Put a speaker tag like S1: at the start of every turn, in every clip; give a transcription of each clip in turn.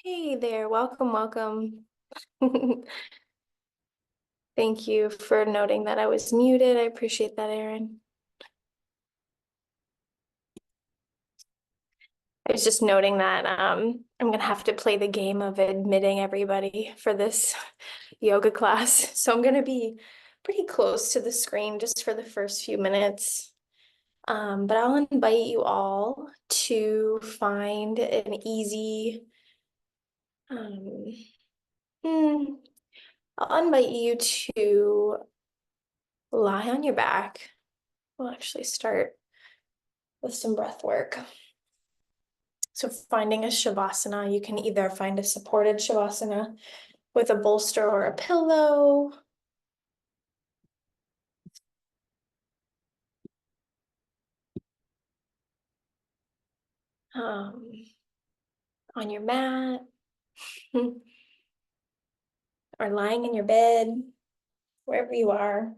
S1: Hey there, welcome, welcome. Thank you for noting that I was muted. I appreciate that, Erin. I was just noting that I'm gonna have to play the game of admitting everybody for this yoga class. So I'm gonna be pretty close to the screen just for the first few minutes. But I'll invite you all to find an easy, um, hmm, I'll invite you to lie on your back. We'll actually start with some breath work. So finding a shavasana, you can either find a supported shavasana with a bolster or a pillow. Um, on your mat or lying in your bed, wherever you are.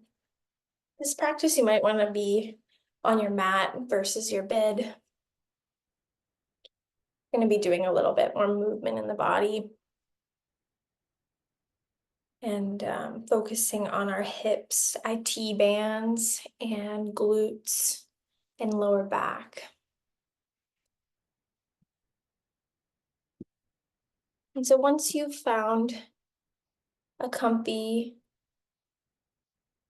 S1: This practice, you might want to be on your mat versus your bed. Going to be doing a little bit more movement in the body and focusing on our hips, IT bands, and glutes and lower back. And so once you've found a comfy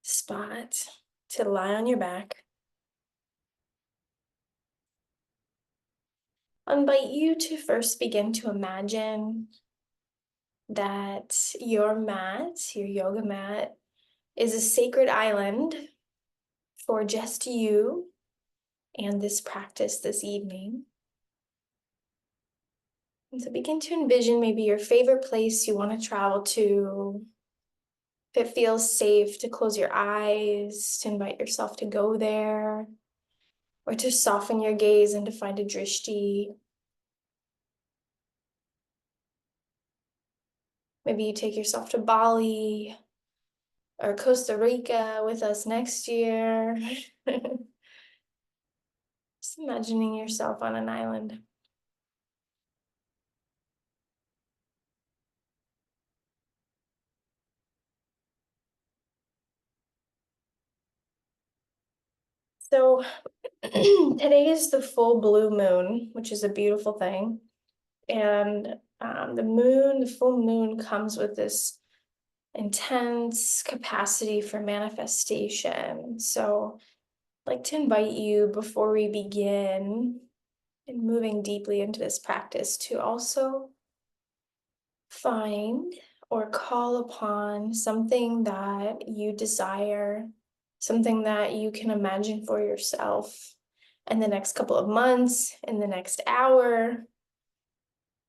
S1: spot to lie on your back, I invite you to first begin to imagine that your mat, your yoga mat, is a sacred island for just you and this practice this evening. And so begin to envision maybe your favorite place you want to travel to. If it feels safe to close your eyes, to invite yourself to go there, or to soften your gaze and to find a drishti. Maybe you take yourself to Bali or Costa Rica with us next year. Just imagining yourself on an island. So today is the full blue moon, which is a beautiful thing. And the full moon comes with this intense capacity for manifestation. So I'd like to invite you before we begin and moving deeply into this practice to also find or call upon something that you desire, something that you can imagine for yourself in the next couple of months, in the next hour,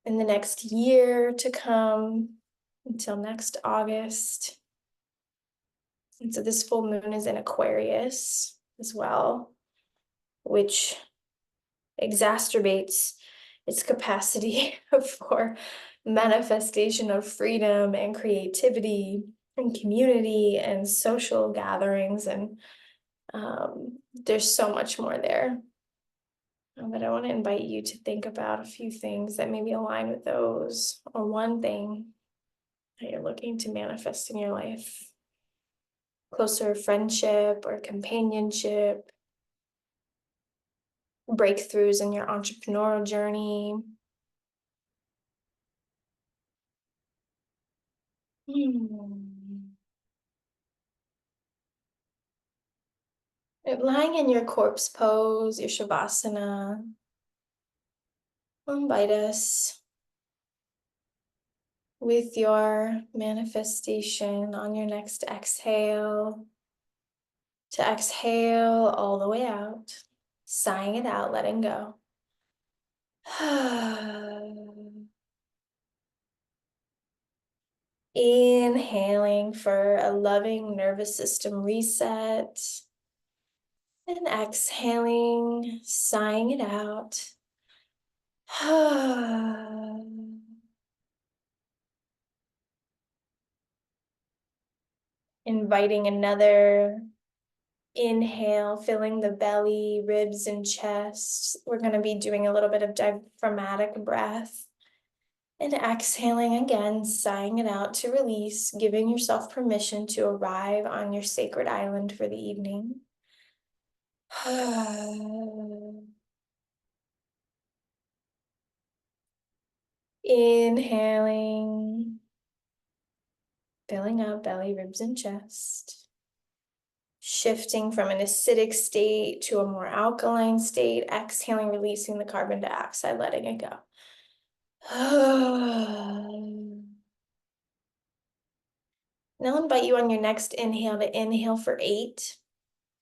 S1: in the next year to come, until next August. And so this full moon is in Aquarius as well, which exacerbates its capacity for manifestation of freedom and creativity and community and social gatherings. And there's so much more there. But I want to invite you to think about a few things that maybe align with those, or one thing that you're looking to manifest in your life. Closer friendship or companionship, breakthroughs in your entrepreneurial journey. Lying in your corpse pose, your shavasana, invite us with your manifestation on your next exhale to exhale all the way out, sighing it out, letting go. Inhaling for a loving nervous system reset. And exhaling, sighing it out. Inviting another inhale, filling the belly, ribs, and chest. We're going to be doing a little bit of diaphragmatic breath. And exhaling again, sighing it out to release, giving yourself permission to arrive on your sacred island for the evening. Inhaling, filling up belly, ribs, and chest. Shifting from an acidic state to a more alkaline state, exhaling, releasing the carbon dioxide, letting it go. Now I'll invite you on your next inhale to inhale for 8,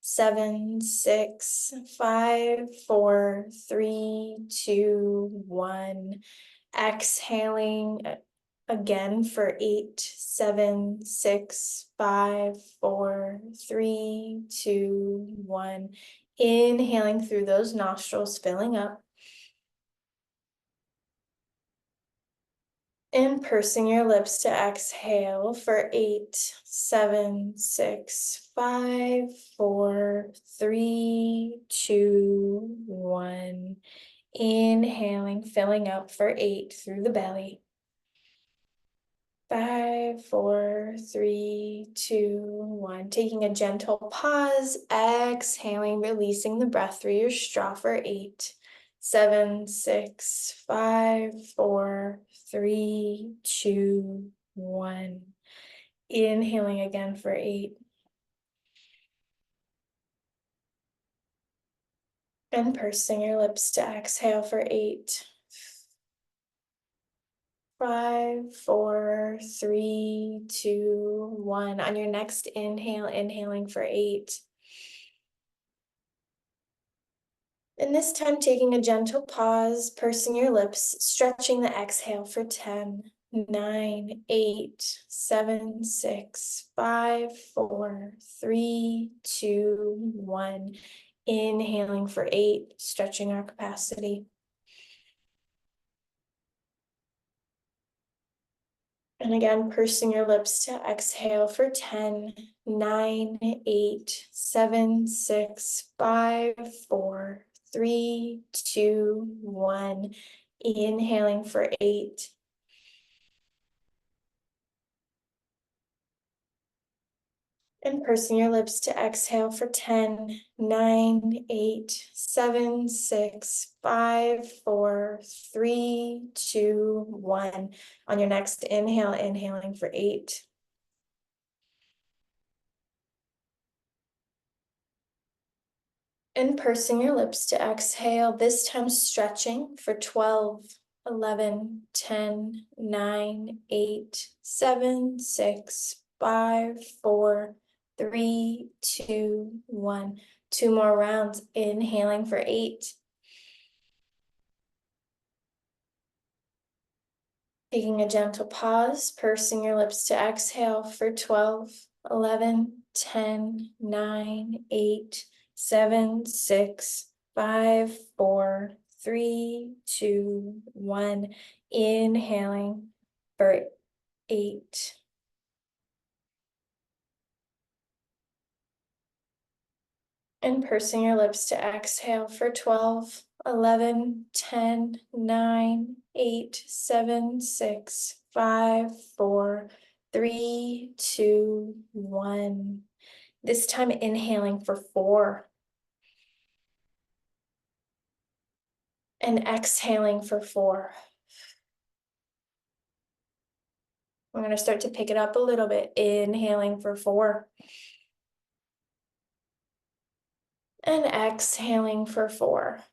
S1: 7, 6, 5, 4, 3, 2, 1. Exhaling again for 8, 7, 6, 5, 4, 3, 2, 1. Inhaling through those nostrils, filling up. And pursing your lips to exhale for 8, 7, 6, 5, 4, 3, 2, 1. Inhaling, filling up for 8 through the belly. 5, 4, 3, 2, 1. Taking a gentle pause, exhaling, releasing the breath through your straw for 8, 7, 6, 5, 4, 3, 2, 1. Inhaling again for 8. And pursing your lips to exhale for 8. 5, 4, 3, 2, 1. On your next inhale, inhaling for 8. And this time, taking a gentle pause, pursing your lips, stretching the exhale for 10, 9, 8, 7, 6, 5, 4, 3, 2, 1. Inhaling for 8, stretching our capacity. And again, pursing your lips to exhale for 10, 9, 8, 7, 6, 5, 4, 3, 2, 1. Inhaling for 8. And pursing your lips to exhale for 10, 9, 8, 7, 6, 5, 4, 3, 2, 1. On your next inhale, inhaling for 8. And pursing your lips to exhale, this time stretching for 12, 11, 10, 9, 8, 7, 6, 5, 4, 3, 2, 1. 2 more rounds, inhaling for 8. Taking a gentle pause, pursing your lips to exhale for 12, 11, 10, 9, 8, 7, 6, 5, 4, 3, 2, 1. Inhaling for 8. And pursing your lips to exhale for 12, 11, 10, 9, 8, 7, 6, 5, 4, 3, 2, 1. This time inhaling for 4. And exhaling for 4. We're going to start to pick it up a little bit. Inhaling for 4. And exhaling for 4.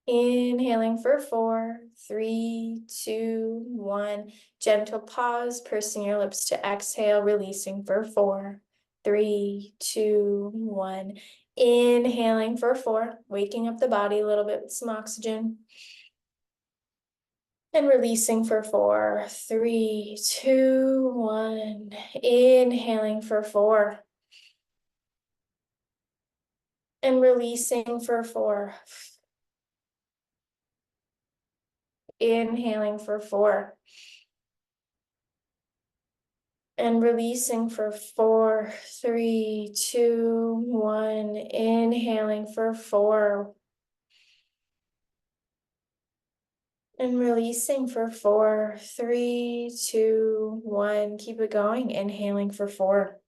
S1: Inhaling for 4, 3, 2, 1. Gentle pause, pursing your lips to exhale, releasing for 4, 3, 2, 1. Inhaling for 4, waking up the body a little bit with some oxygen. And releasing for 4, 3, 2, 1. Inhaling for 4. And releasing for 4. Inhaling for 4. And releasing for 4, 3, 2, 1. Inhaling for 4. And releasing for 4, 3, 2, 1. Keep it going. Inhaling for 4.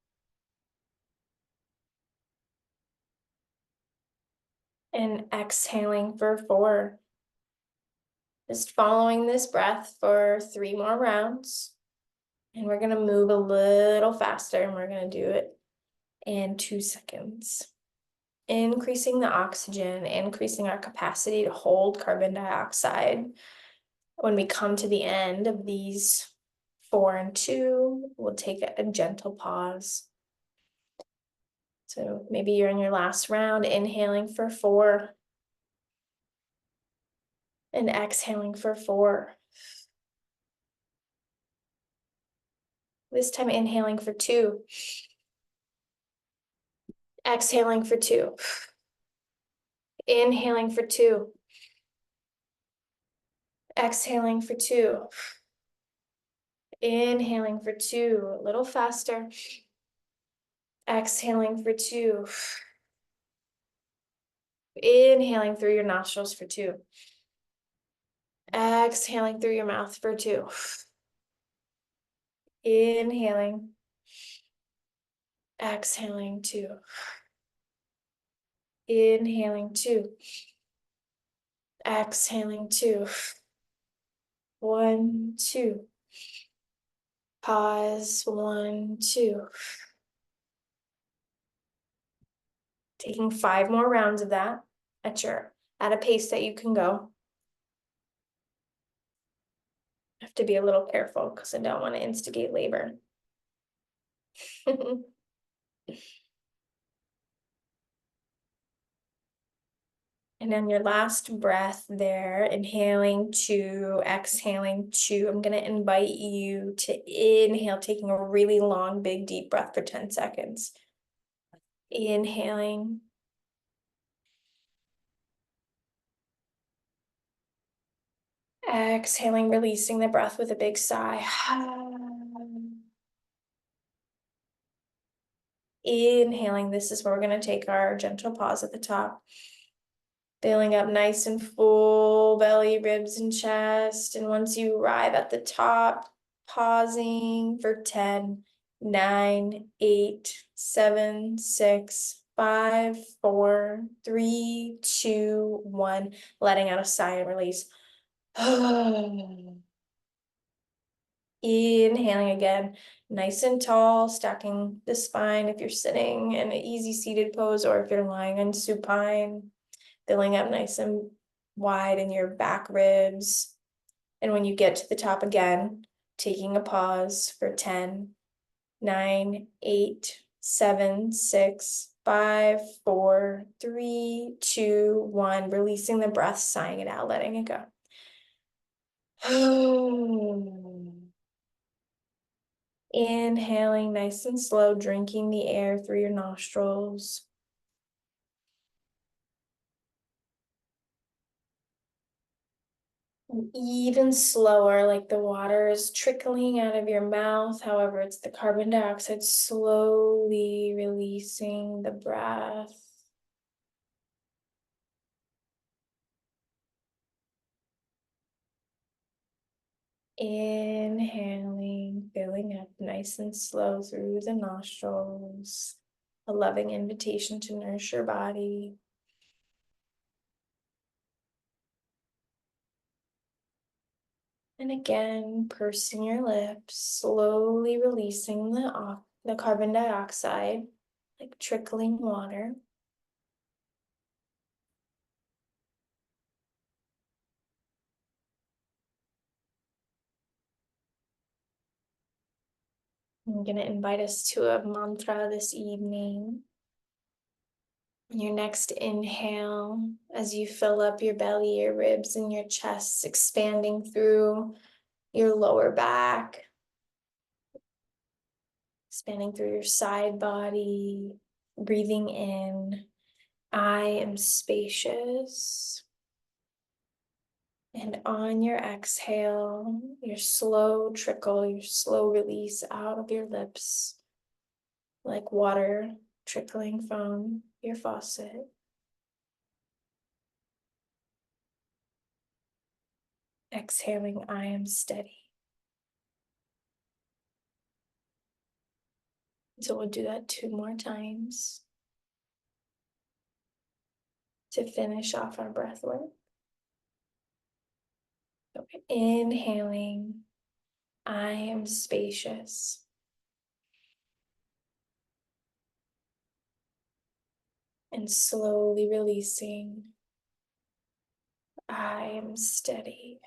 S1: And exhaling for 4. Just following this breath for 3 more rounds. And we're going to move a little faster, and we're going to do it in 2 seconds. Increasing the oxygen, increasing our capacity to hold carbon dioxide. When we come to the end of these 4 and 2, we'll take a gentle pause. So maybe you're in your last round, inhaling for 4 and exhaling for 4. This time inhaling for 2, exhaling for 2, inhaling for 2, exhaling for 2, inhaling for 2, a little faster, exhaling for 2, inhaling through your nostrils for 2, exhaling through your mouth for 2, inhaling, exhaling 2, inhaling 2, exhaling 2, 1, 2, pause, 1, 2. Taking 5 more rounds of that at a pace that you can go. I have to be a little careful because I don't want to instigate labor. And on your last breath there, inhaling 2, exhaling 2, I'm going to invite you to inhale, taking a really long, big, deep breath for 10 seconds. Inhaling. Exhaling, releasing the breath with a big sigh. Inhaling, this is where we're going to take our gentle pause at the top. Filling up nice and full belly, ribs, and chest. And once you arrive at the top, pausing for 10, 9, 8, 7, 6, 5, 4, 3, 2, 1. Letting out a sigh and release. Inhaling again, nice and tall, stacking the spine if you're sitting in an easy seated pose or if you're lying in supine. Filling up nice and wide in your back ribs. And when you get to the top again, taking a pause for 10, 9, 8, 7, 6, 5, 4, 3, 2, 1. Releasing the breath, sighing it out, letting it go. Inhaling nice and slow, drinking the air through your nostrils. And even slower, like the water is trickling out of your mouth. However, it's the carbon dioxide slowly releasing the breath. Inhaling, filling up nice and slow through the nostrils. A loving invitation to nourish your body. And again, pursing your lips, slowly releasing the carbon dioxide, like trickling water. I'm going to invite us to a mantra this evening. On your next inhale, as you fill up your belly, your ribs, and your chest, expanding through your lower back, expanding through your side body, breathing in, I am spacious. And on your exhale, your slow trickle, your slow release out of your lips, like water trickling from your faucet. exhaling, I am steady. So we'll do that 2 more times to finish off our breath work. Okay. Inhaling, I am spacious. And slowly releasing, I am steady.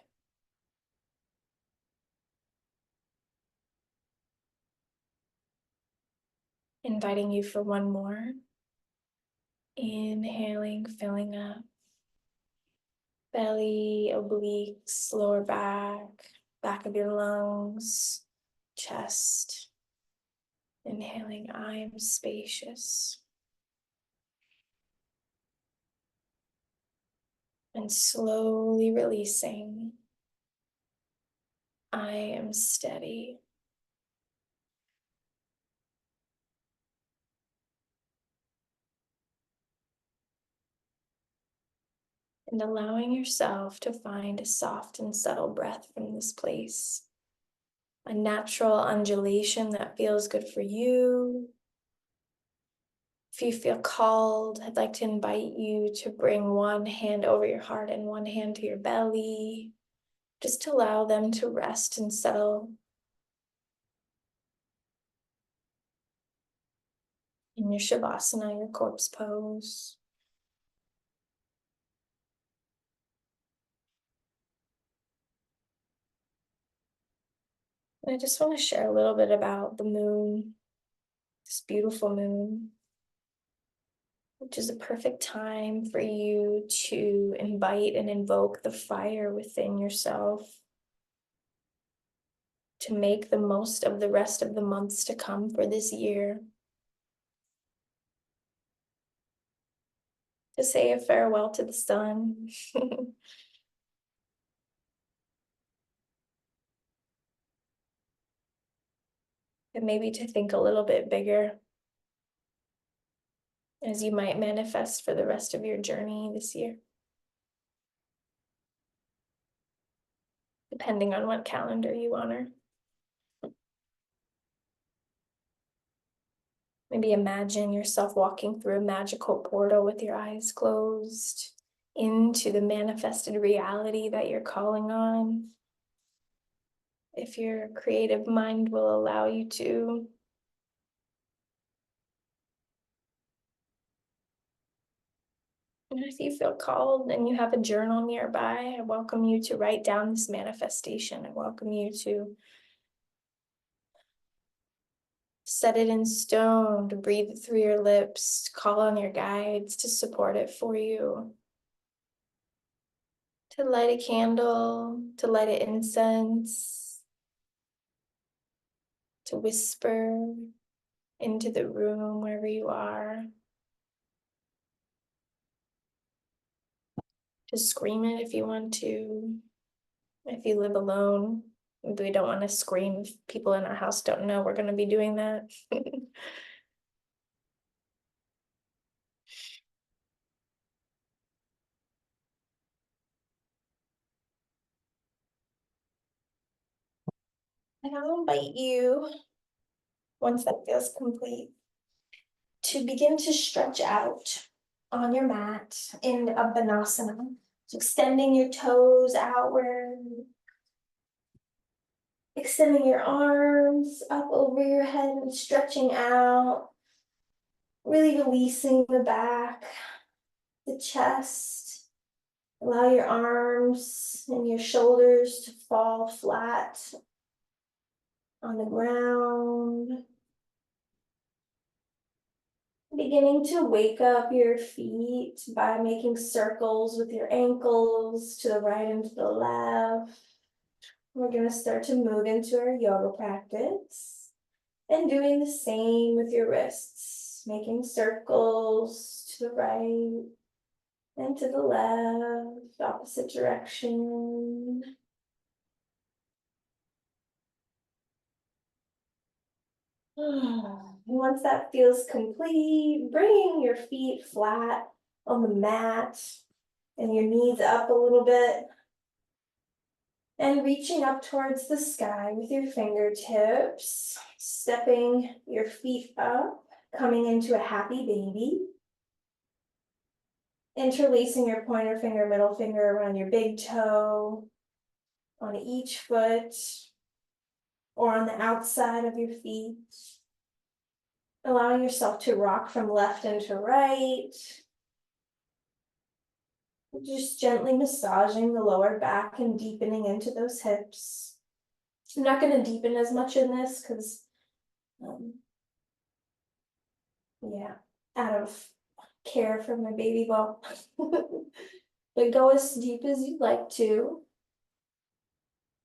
S1: Inviting you for one more. Inhaling, filling up. Belly, obliques, lower back, back of your lungs, chest. Inhaling, I am spacious. And slowly releasing, I am steady. And allowing yourself to find a soft and subtle breath from this place. A natural undulation that feels good for you. If you feel called, I'd like to invite you to bring one hand over your heart and one hand to your belly. Just to allow them to rest and settle in your Shavasana, your corpse pose. And I just want to share a little bit about the moon, this beautiful moon, which is a perfect time for you to invite and invoke the fire within yourself, to make the most of the rest of the months to come for this year, to say a farewell to the sun. And maybe to think a little bit bigger as you might manifest for the rest of your journey this year, depending on what calendar you honor. Maybe imagine yourself walking through a magical portal with your eyes closed into the manifested reality that you're calling on. If your creative mind will allow you to. And if you feel called and you have a journal nearby, I welcome you to write down this manifestation. I welcome you to set it in stone, to breathe it through your lips, to call on your guides to support it for you. To light a candle, to light an incense, to whisper into the room wherever you are. To scream it if you want to. If you live alone, maybe we don't want to scream if people in our house don't know we're going to be doing that. And I'll invite you, once that feels complete, to begin to stretch out on your mat in Abhanasana. So extending your toes outward, extending your arms up over your head and stretching out, really releasing the back, the chest. Allow your arms and your shoulders to fall flat on the ground. Beginning to wake up your feet by making circles with your ankles to the right and to the left. We're going to start to move into our yoga practice and doing the same with your wrists, making circles to the right and to the left, opposite direction. Once that feels complete, bringing your feet flat on the mat and your knees up a little bit. And reaching up towards the sky with your fingertips, stepping your feet up, coming into a happy baby. Interlacing your pointer finger, middle finger around your big toe, on each foot, or on the outside of your feet. Allowing yourself to rock from left into right. Just gently massaging the lower back and deepening into those hips. I'm not going to deepen as much in this because, yeah, out of care for my baby bump. But go as deep as you'd like to.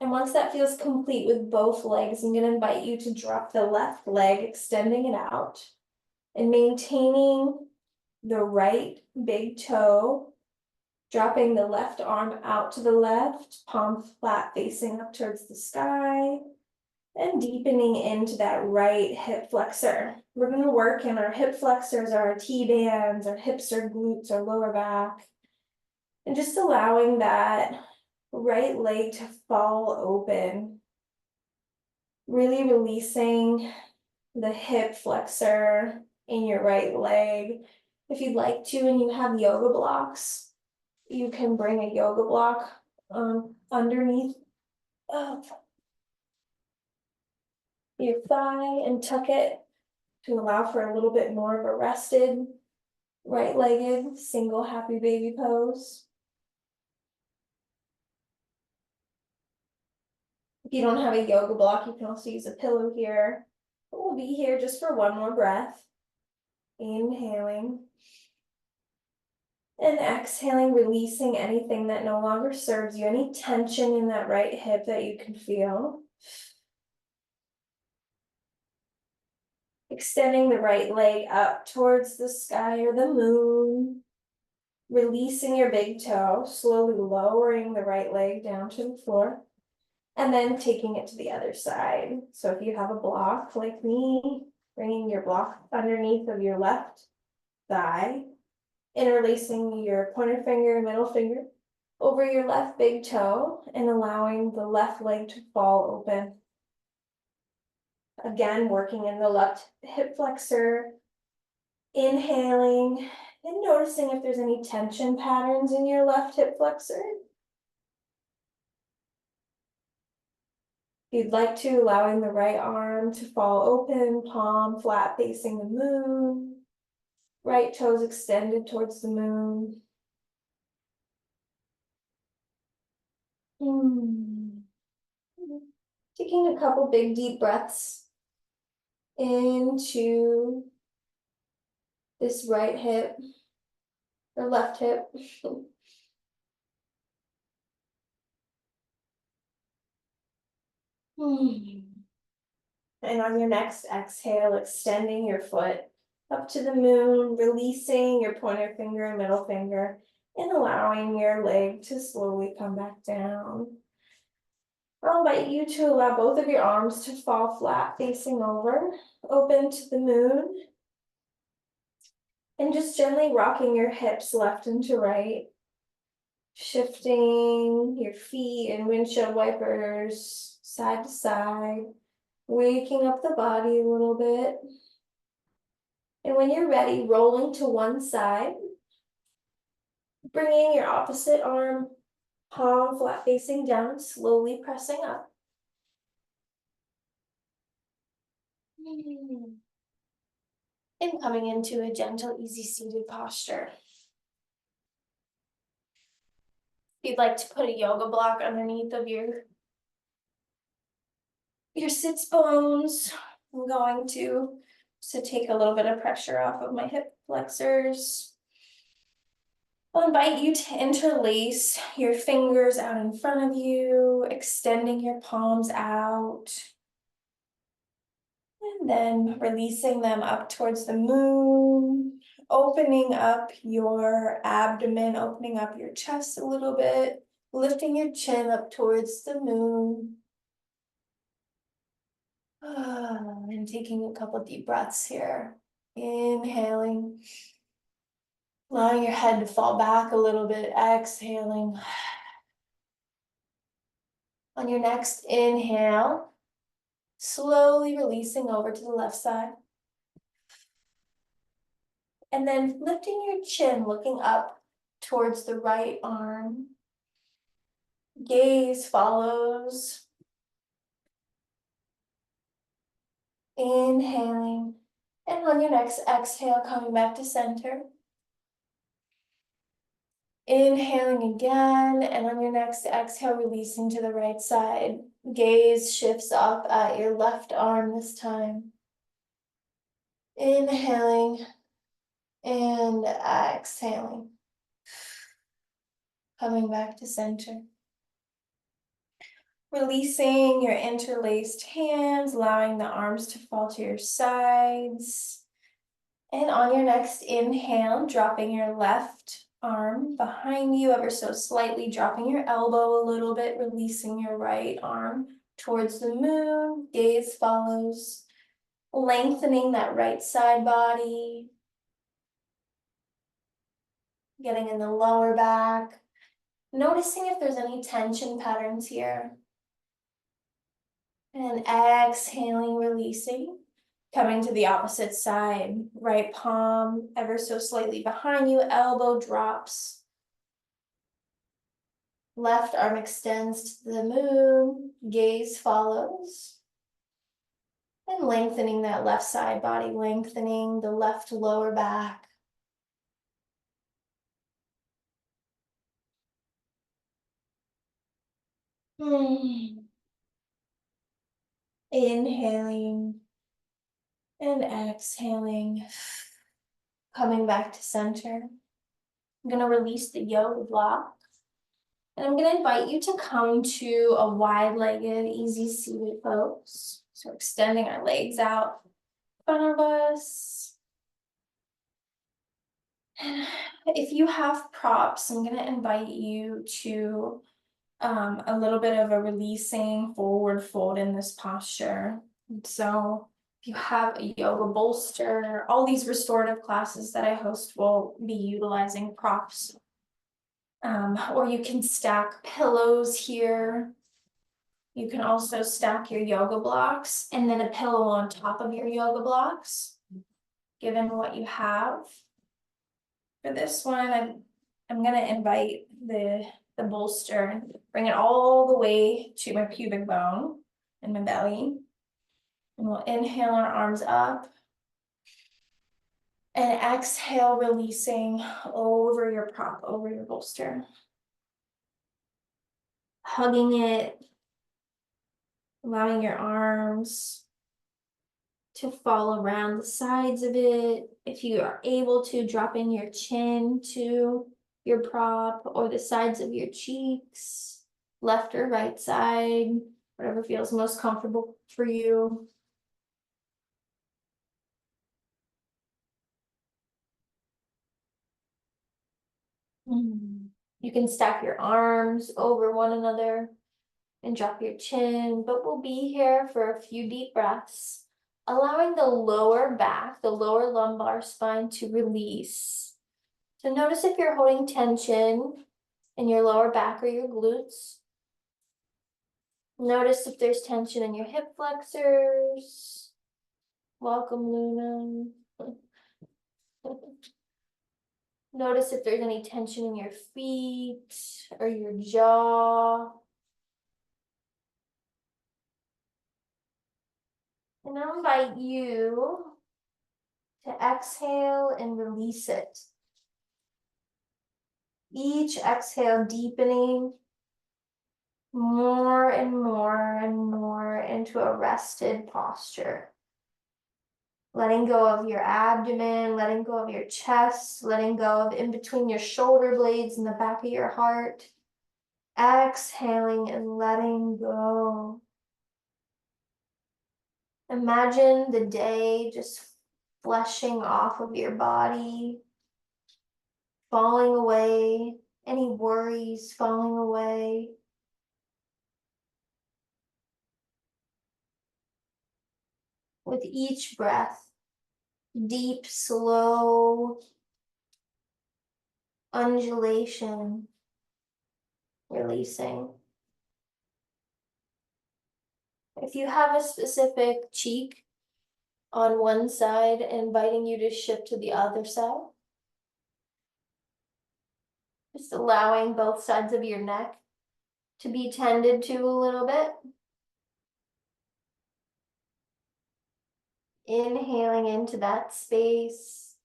S1: And once that feels complete with both legs, I'm going to invite you to drop the left leg, extending it out and maintaining the right big toe, dropping the left arm out to the left, palm flat facing up towards the sky, and deepening into that right hip flexor. We're going to work in our hip flexors, our T-bands, our hips, our glutes, our lower back, and just allowing that right leg to fall open, really releasing the hip flexor in your right leg. If you'd like to, and you have yoga blocks, you can bring a yoga block underneath your thigh and tuck it to allow for a little bit more of a rested right-legged single happy baby pose. If you don't have a yoga block, you can also use a pillow here. But we'll be here just for one more breath. Inhaling. And exhaling, releasing anything that no longer serves you, any tension in that right hip that you can feel. Extending the right leg up towards the sky or the moon. Releasing your big toe, slowly lowering the right leg down to the floor. And then taking it to the other side. So if you have a block like me, bringing your block underneath of your left thigh, interlacing your pointer finger, middle finger over your left big toe and allowing the left leg to fall open. Again, working in the left hip flexor, inhaling and noticing if there's any tension patterns in your left hip flexor. If you'd like to, allowing the right arm to fall open, palm flat facing the moon, right toes extended towards the moon. Taking a couple big deep breaths into this right hip or left hip. And on your next exhale, extending your foot up to the moon, releasing your pointer finger and middle finger, and allowing your leg to slowly come back down. I'll invite you to allow both of your arms to fall flat facing over, open to the moon, and just gently rocking your hips left and to right, shifting your feet and windshield wipers side to side, waking up the body a little bit. And when you're ready, rolling to one side, bringing your opposite arm, palm flat facing down, slowly pressing up. And coming into a gentle, easy seated posture. If you'd like to put a yoga block underneath of your sits bones, I'm going to take a little bit of pressure off of my hip flexors. I'll invite you to interlace your fingers out in front of you, extending your palms out. And then releasing them up towards the moon, opening up your abdomen, opening up your chest a little bit, lifting your chin up towards the moon. And taking a couple deep breaths here. Inhaling. Allowing your head to fall back a little bit, exhaling. On your next inhale, slowly releasing over to the left side. And then lifting your chin, looking up towards the right arm. Gaze follows. Inhaling. And on your next exhale, coming back to center. Inhaling again, and on your next exhale, releasing to the right side. Gaze shifts up at your left arm this time. Inhaling and exhaling. Coming back to center. Releasing your interlaced hands, allowing the arms to fall to your sides. And on your next inhale, dropping your left arm behind you ever so slightly, dropping your elbow a little bit, releasing your right arm towards the moon. Gaze follows, lengthening that right side body, getting in the lower back, noticing if there's any tension patterns here. And exhaling, releasing. Coming to the opposite side, right palm ever so slightly behind you, elbow drops. Left arm extends to the moon, gaze follows. And lengthening that left side body, lengthening the left lower back. Inhaling and exhaling. Coming back to center. I'm gonna release the yoga block. And I'm gonna invite you to come to a wide-legged, easy seated pose. So extending our legs out in front of us. And if you have props, I'm gonna invite you to a little bit of a releasing forward fold in this posture. So if you have a yoga bolster, all these restorative classes that I host will be utilizing props. Or you can stack pillows here. You can also stack your yoga blocks and then a pillow on top of your yoga blocks, given what you have. For this one, I'm gonna invite the bolster, bring it all the way to my pubic bone and my belly. And we'll inhale our arms up. And exhale, releasing over your prop, over your bolster. Hugging it, allowing your arms to fall around the sides of it. If you are able to, dropping your chin to your prop or the sides of your cheeks, left or right side, whatever feels most comfortable for you. You can stack your arms over one another and drop your chin, but we'll be here for a few deep breaths, allowing the lower back, the lower lumbar spine to release. So notice if you're holding tension in your lower back or your glutes. Notice if there's tension in your hip flexors. Welcome, Luna. Notice if there's any tension in your feet or your jaw. And I'll invite you to exhale and release it. Each exhale deepening more and more and more into a rested posture. Letting go of your abdomen, letting go of your chest, letting go of in between your shoulder blades and the back of your heart. Exhaling and letting go. Imagine the day just flushing off of your body, falling away, any worries falling away. With each breath, deep, slow undulation, releasing. If you have a specific cheek on one side, inviting you to shift to the other side. Just allowing both sides of your neck to be tended to a little bit. Inhaling into that space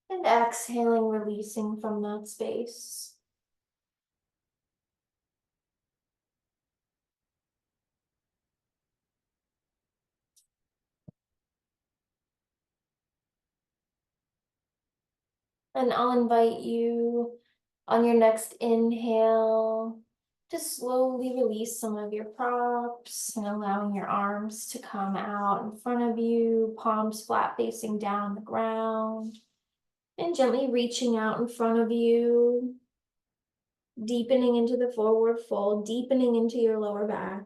S1: and exhaling, releasing from that space. And I'll invite you on your next inhale to slowly release some of your props and allowing your arms to come out in front of you, palms flat facing down the ground, and gently reaching out in front of you, deepening into the forward fold, deepening into your lower back.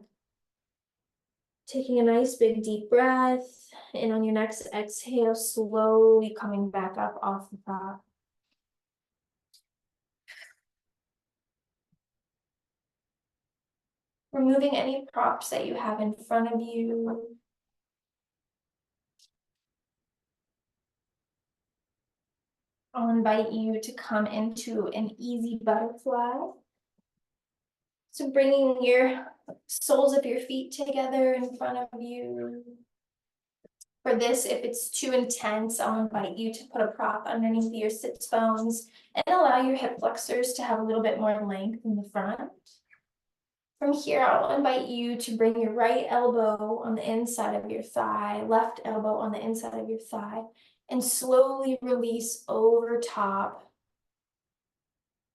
S1: Taking a nice big deep breath, and on your next exhale, slowly coming back up off the prop. Removing any props that you have in front of you. I'll invite you to come into an easy butterfly. So bringing your soles of your feet together in front of you. For this, if it's too intense, I'll invite you to put a prop underneath your sits bones and allow your hip flexors to have a little bit more length in the front. From here, I'll invite you to bring your right elbow on the inside of your thigh, left elbow on the inside of your thigh, and slowly release over top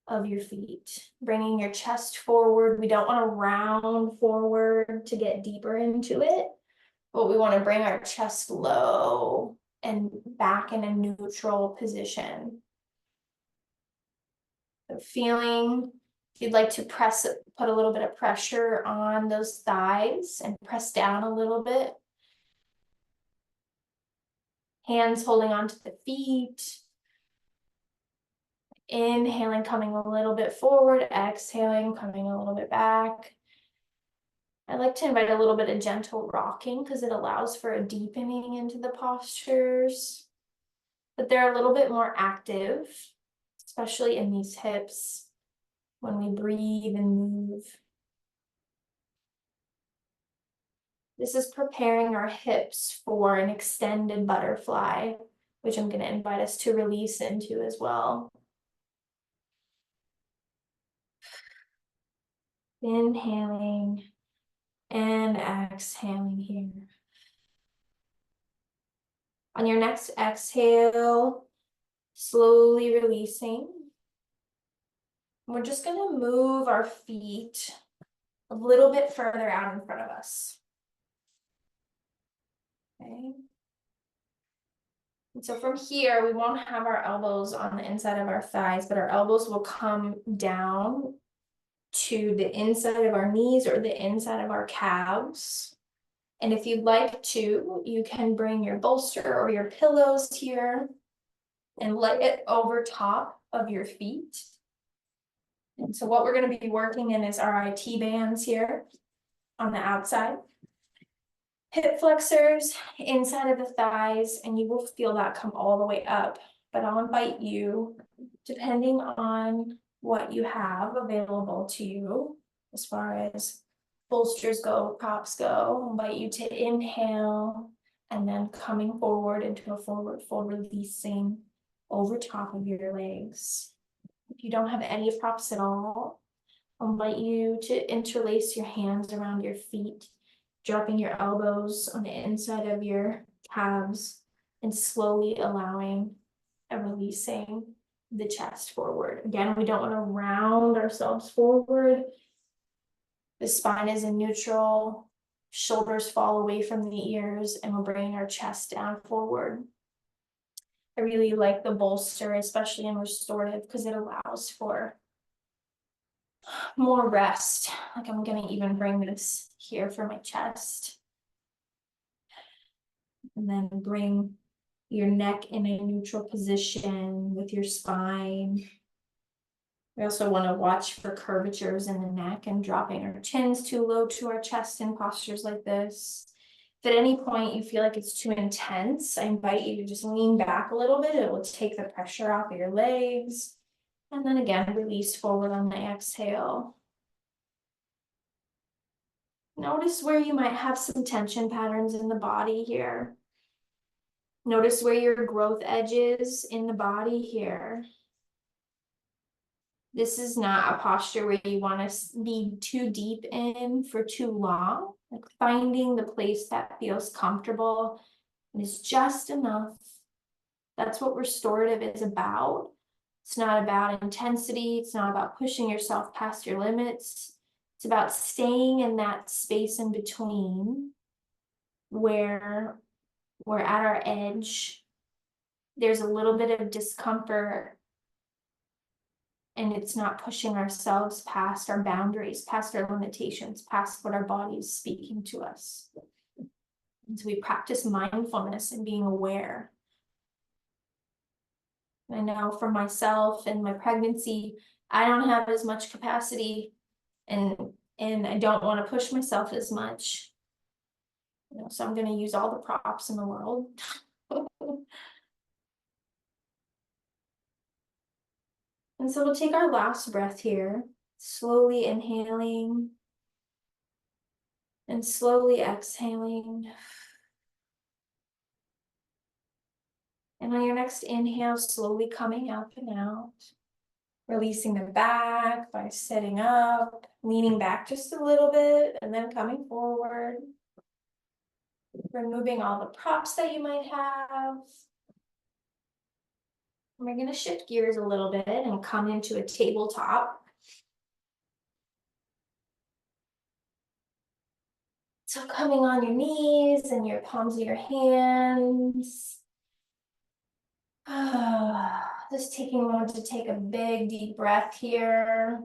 S1: of your feet, bringing your chest forward. We don't want to round forward to get deeper into it, but we want to bring our chest low and back in a neutral position. So feeling, if you'd like to put a little bit of pressure on those thighs and press down a little bit. Hands holding onto the feet. Inhaling, coming a little bit forward, exhaling, coming a little bit back. I like to invite a little bit of gentle rocking because it allows for a deepening into the postures, but they're a little bit more active, especially in these hips when we breathe and move. This is preparing our hips for an extended butterfly, which I'm going to invite us to release into as well. Inhaling and exhaling here. On your next exhale, slowly releasing. We're just going to move our feet a little bit further out in front of us. Okay. And so from here, we won't have our elbows on the inside of our thighs, but our elbows will come down to the inside of our knees or the inside of our calves. And if you'd like to, you can bring your bolster or your pillows here and lay it over top of your feet. And so what we're going to be working in is our IT bands here on the outside. Hip flexors inside of the thighs, and you will feel that come all the way up. But I'll invite you, depending on what you have available to you, as far as bolsters go, props go, I'll invite you to inhale and then coming forward into a forward fold, releasing over top of your legs. If you don't have any props at all, I'll invite you to interlace your hands around your feet, dropping your elbows on the inside of your calves and slowly allowing and releasing the chest forward. Again, we don't want to round ourselves forward. The spine is in neutral, shoulders fall away from the ears, and we're bringing our chest down forward. I really like the bolster, especially in restorative, because it allows for more rest. Like I'm gonna even bring this here for my chest. And then bring your neck in a neutral position with your spine. We also want to watch for curvatures in the neck and dropping our chins too low to our chest in postures like this. If at any point you feel like it's too intense, I invite you to just lean back a little bit. It will take the pressure off of your legs. And then again, release forward on the exhale. Notice where you might have some tension patterns in the body here. Notice where your growth edge is in the body here. This is not a posture where you want to be too deep in for too long. Like finding the place that feels comfortable and is just enough. That's what restorative is about. It's not about intensity. It's not about pushing yourself past your limits. It's about staying in that space in between where we're at our edge. There's a little bit of discomfort, and it's not pushing ourselves past our boundaries, past our limitations, past what our body is speaking to us. And so we practice mindfulness and being aware. I know for myself and my pregnancy, I don't have as much capacity, and I don't want to push myself as much. So I'm going to use all the props in the world. And so we'll take our last breath here, slowly inhaling and slowly exhaling. And on your next inhale, slowly coming up and out, releasing the back by sitting up, leaning back just a little bit, and then coming forward. Removing all the props that you might have. And we're going to shift gears a little bit and come into a tabletop. So coming on your knees and your palms of your hands. Just taking a moment to take a big deep breath here.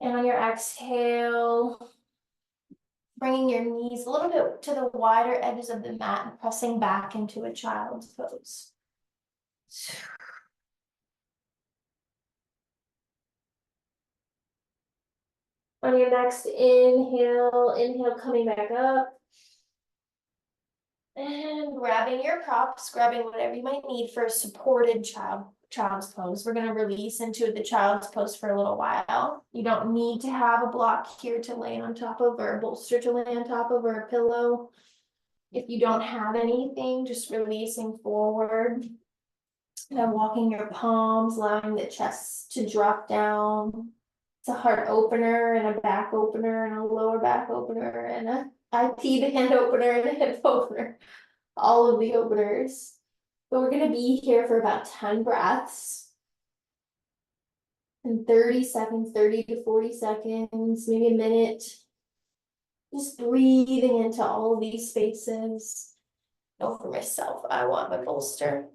S1: And on your exhale, bringing your knees a little bit to the wider edges of the mat and pressing back into a child's pose. On your next inhale coming back up. And grabbing your props, grabbing whatever you might need for a supported child's pose. We're going to release into the child's pose for a little while. You don't need to have a block here to lay on top of, or a bolster to lay on top of, or a pillow. If you don't have anything, just releasing forward. And then walking your palms, allowing the chest to drop down. It's a heart opener and a back opener and a lower back opener and a IT hand opener and a hip opener. All of the openers. But we're going to be here for about 10 breaths. And 30 seconds, 30 to 40 seconds, maybe a minute. Just breathing into all of these spaces. Know for myself, I want my bolster.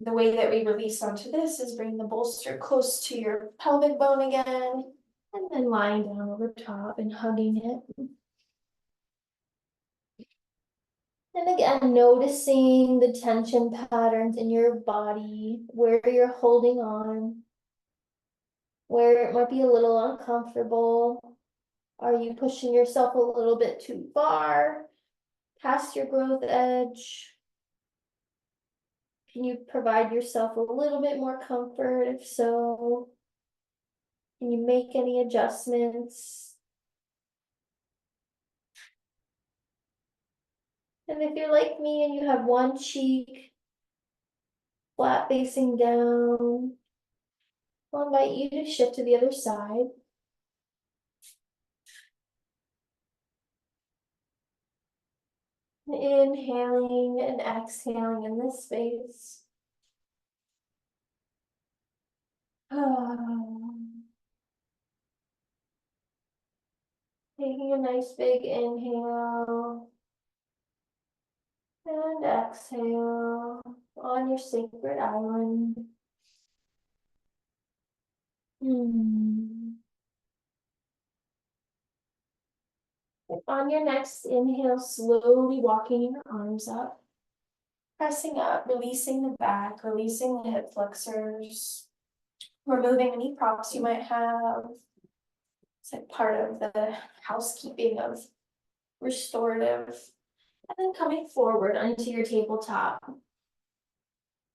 S1: The way that we release onto this is bring the bolster close to your pelvic bone again, and then lying down over top and hugging it. And again, noticing the tension patterns in your body, where you're holding on, where it might be a little uncomfortable. Are you pushing yourself a little bit too far, past your growth edge? Can you provide yourself a little bit more comfort? If so, can you make any adjustments? And if you're like me and you have one cheek flat facing down, I'll invite you to shift to the other side. Inhaling and exhaling in this space. Taking a nice big inhale and exhale on your sacred island. On your next inhale, slowly walking your arms up. Pressing up, releasing the back, releasing the hip flexors, removing any props you might have. It's like part of the housekeeping of restorative. And then coming forward onto your tabletop.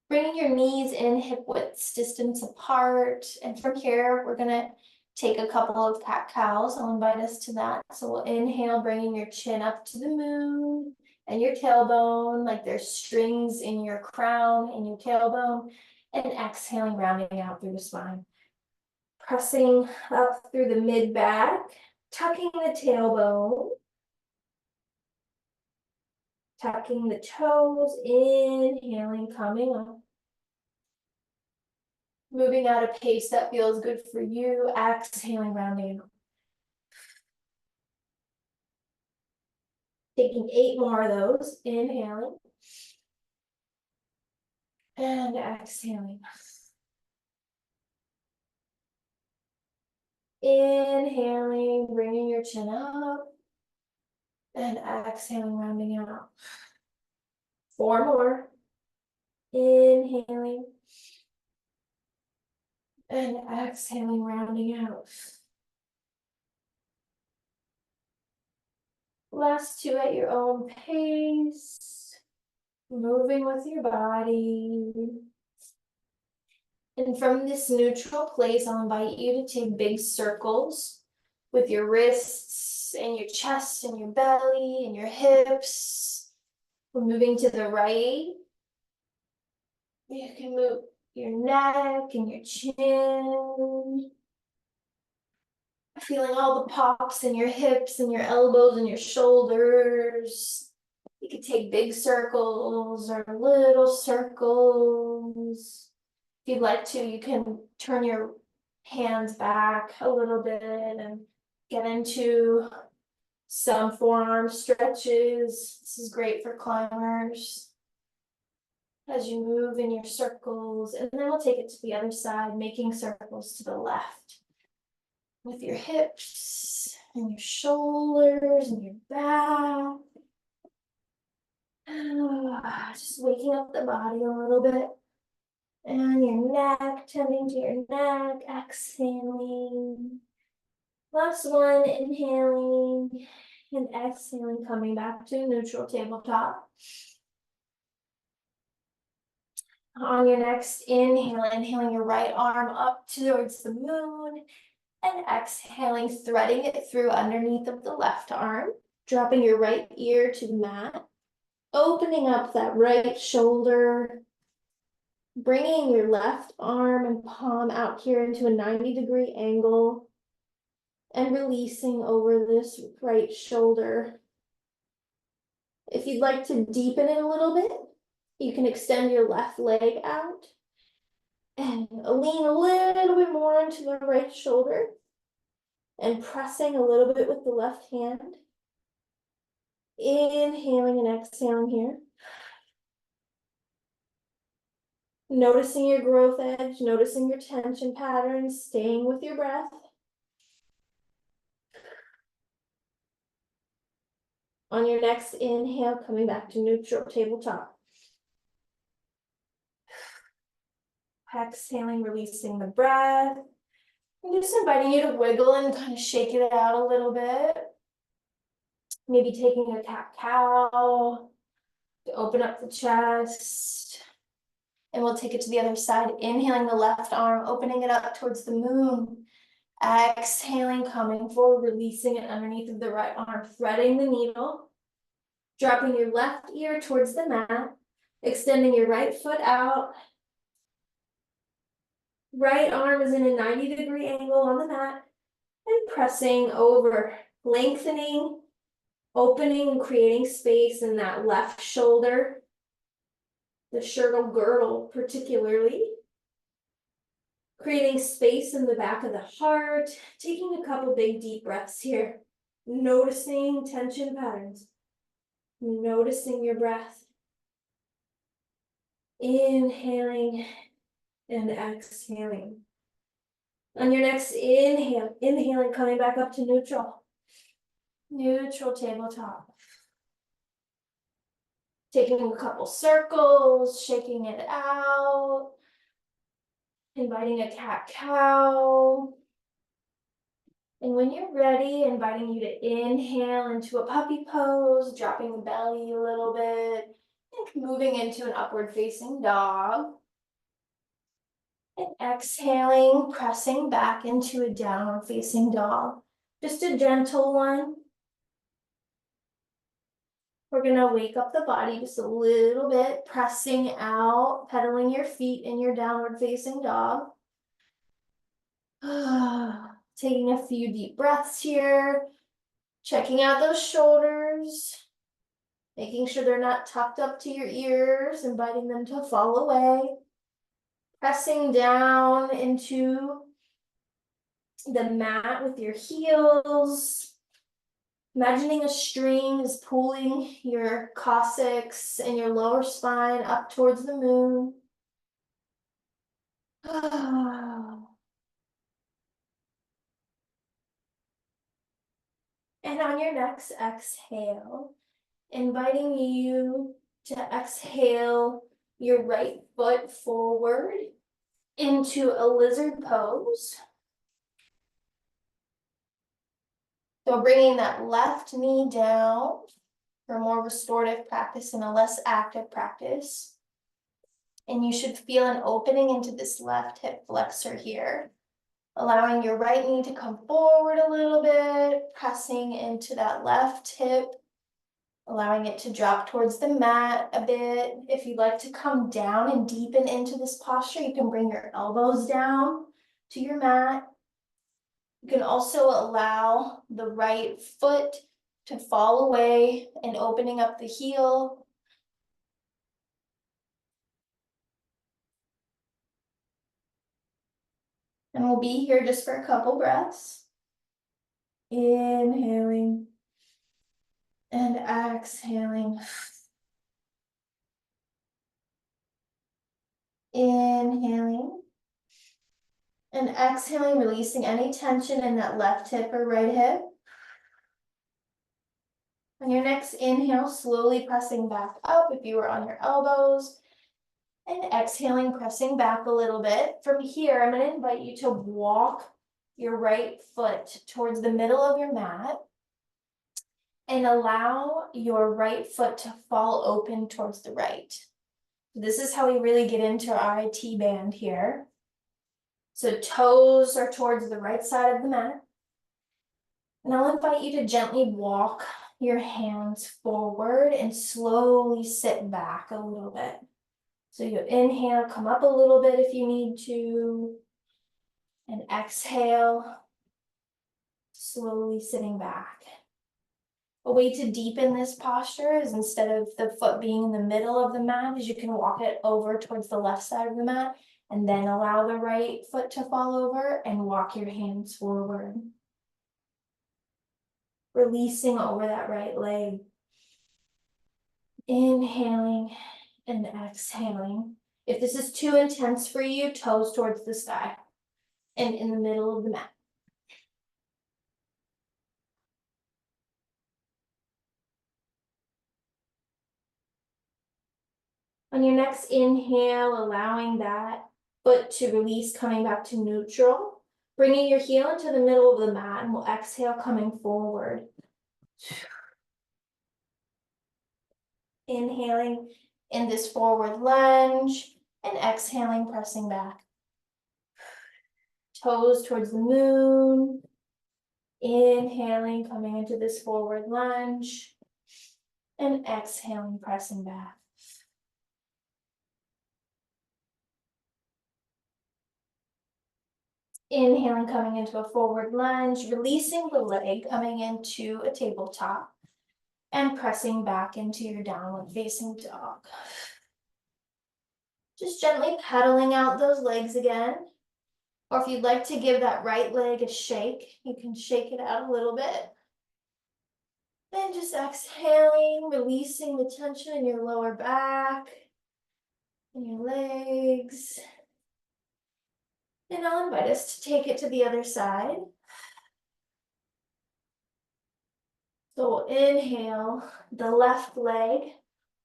S1: Bringing your knees in hip width distance apart. And from here, we're gonna take a couple of cat-cows. I'll invite us to that. So we'll inhale, bringing your chin up to the moon and your tailbone, like there's strings in your crown and your tailbone. And exhaling, rounding out through the spine. Pressing up through the mid-back, tucking the tailbone. Tucking the toes, inhaling, coming up. Moving at a pace that feels good for you, exhaling, rounding out. Taking 8 more of those, inhaling. And exhaling. Inhaling, bringing your chin up. And exhaling, rounding out. 4 more. Inhaling. And exhaling, rounding out. Last 2 at your own pace. Moving with your body. And from this neutral place, I'll invite you to take big circles with your wrists and your chest and your belly and your hips. We're moving to the right. You can move your neck and your chin. Feeling all the pops in your hips and your elbows and your shoulders. You can take big circles or little circles. If you'd like to, you can turn your hands back a little bit and get into some forearm stretches. This is great for climbers. As you move in your circles, and then we'll take it to the other side, making circles to the left. With your hips and your shoulders and your back. Just waking up the body a little bit. And your neck, tending to your neck, exhaling. Last one, inhaling and exhaling, coming back to neutral tabletop. On your next inhale, inhaling your right arm up towards the moon and exhaling, threading it through underneath of the left arm, dropping your right ear to the mat, opening up that right shoulder, bringing your left arm and palm out here into a 90-degree angle and releasing over this right shoulder. If you'd like to deepen it a little bit, you can extend your left leg out and lean a little bit more into the right shoulder and pressing a little bit with the left hand. Inhaling and exhaling here. Noticing your growth edge, noticing your tension patterns, staying with your breath. On your next inhale, coming back to neutral tabletop. Exhaling, releasing the breath. I'm just inviting you to wiggle and kind of shake it out a little bit. Maybe taking a cat-cow to open up the chest. And we'll take it to the other side. Inhaling the left arm, opening it up towards the moon. Exhaling, coming forward, releasing it underneath of the right arm, threading the needle. Dropping your left ear towards the mat. Extending your right foot out. Right arm is in a 90-degree angle on the mat. And pressing over, lengthening, opening and creating space in that left shoulder. The shoulder girdle particularly. Creating space in the back of the heart. Taking a couple big deep breaths here. Noticing tension patterns. Noticing your breath. Inhaling and exhaling. On your next inhale, inhaling, coming back up to neutral. Neutral tabletop. Taking a couple circles, shaking it out, inviting a cat-cow. And when you're ready, inviting you to inhale into a puppy pose, dropping the belly a little bit, and moving into an upward facing dog. And exhaling, pressing back into a downward facing dog. Just a gentle one. We're gonna wake up the body just a little bit, pressing out, pedaling your feet in your downward facing dog. Taking a few deep breaths here, checking out those shoulders, making sure they're not tucked up to your ears, inviting them to fall away. Pressing down into the mat with your heels. Imagining a string is pulling your coccyx and your lower spine up towards the moon. And on your next exhale, inviting you to exhale your right foot forward into a lizard pose. So bringing that left knee down for more restorative practice and a less active practice. And you should feel an opening into this left hip flexor here, allowing your right knee to come forward a little bit, pressing into that left hip, allowing it to drop towards the mat a bit. If you'd like to come down and deepen into this posture, you can bring your elbows down to your mat. You can also allow the right foot to fall away and opening up the heel. And we'll be here just for a couple breaths. Inhaling and exhaling. Inhaling and exhaling, releasing any tension in that left hip or right hip. On your next inhale, slowly pressing back up if you were on your elbows. And exhaling, pressing back a little bit. From here, I'm going to invite you to walk your right foot towards the middle of your mat and allow your right foot to fall open towards the right. This is how we really get into our IT band here. So toes are towards the right side of the mat. And I'll invite you to gently walk your hands forward and slowly sit back a little bit. So you inhale, come up a little bit if you need to, and exhale, slowly sitting back. A way to deepen this posture is instead of the foot being in the middle of the mat, is you can walk it over towards the left side of the mat and then allow the right foot to fall over and walk your hands forward. Releasing over that right leg. Inhaling and exhaling. If this is too intense for you, toes towards the sky and in the middle of the mat. On your next inhale, allowing that foot to release, coming back to neutral, bringing your heel into the middle of the mat, and we'll exhale, coming forward. Inhaling in this forward lunge, and exhaling, pressing back. Toes towards the moon. Inhaling, coming into this forward lunge, and exhaling, pressing back. Inhaling, coming into a forward lunge, releasing the leg, coming into a tabletop, and pressing back into your downward facing dog. Just gently pedaling out those legs again. Or if you'd like to give that right leg a shake, you can shake it out a little bit. Then just exhaling, releasing the tension in your lower back and your legs. And I'll invite us to take it to the other side. So we'll inhale the left leg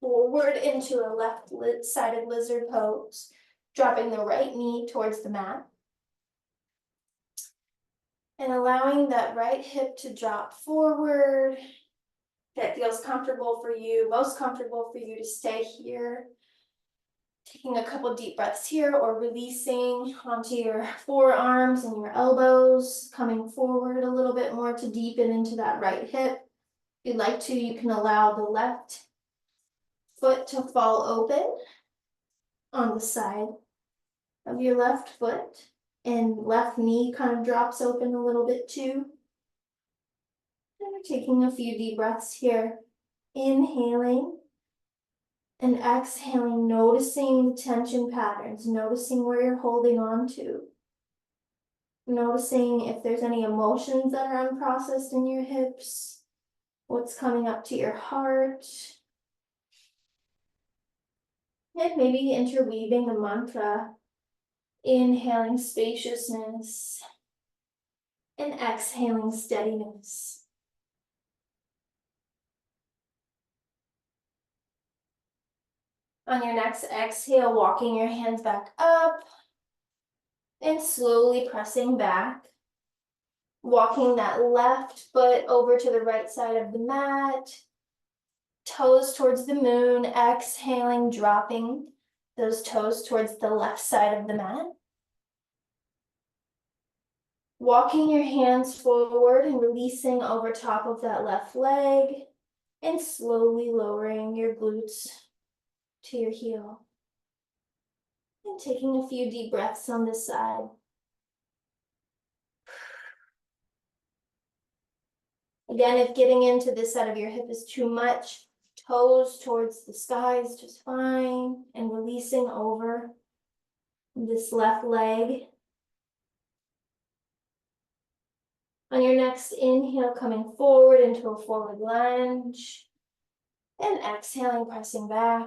S1: forward into a left-sided lizard pose, dropping the right knee towards the mat. And allowing that right hip to drop forward. That feels comfortable for you, most comfortable for you to stay here. Taking a couple deep breaths here or releasing onto your forearms and your elbows, coming forward a little bit more to deepen into that right hip. If you'd like to, you can allow the left foot to fall open on the side of your left foot, and left knee kind of drops open a little bit too. And we're taking a few deep breaths here, inhaling and exhaling, noticing the tension patterns, noticing where you're holding on to, noticing if there's any emotions that are unprocessed in your hips, what's coming up to your heart. And maybe interweaving a mantra, inhaling spaciousness and exhaling steadiness. On your next exhale, walking your hands back up and slowly pressing back. Walking that left foot over to the right side of the mat. Toes towards the moon, exhaling, dropping those toes towards the left side of the mat. Walking your hands forward and releasing over top of that left leg and slowly lowering your glutes to your heel. And taking a few deep breaths on this side. Again, if getting into this side of your hip is too much, toes towards the sky is just fine, and releasing over this left leg. On your next inhale, coming forward into a forward lunge, and exhaling, pressing back.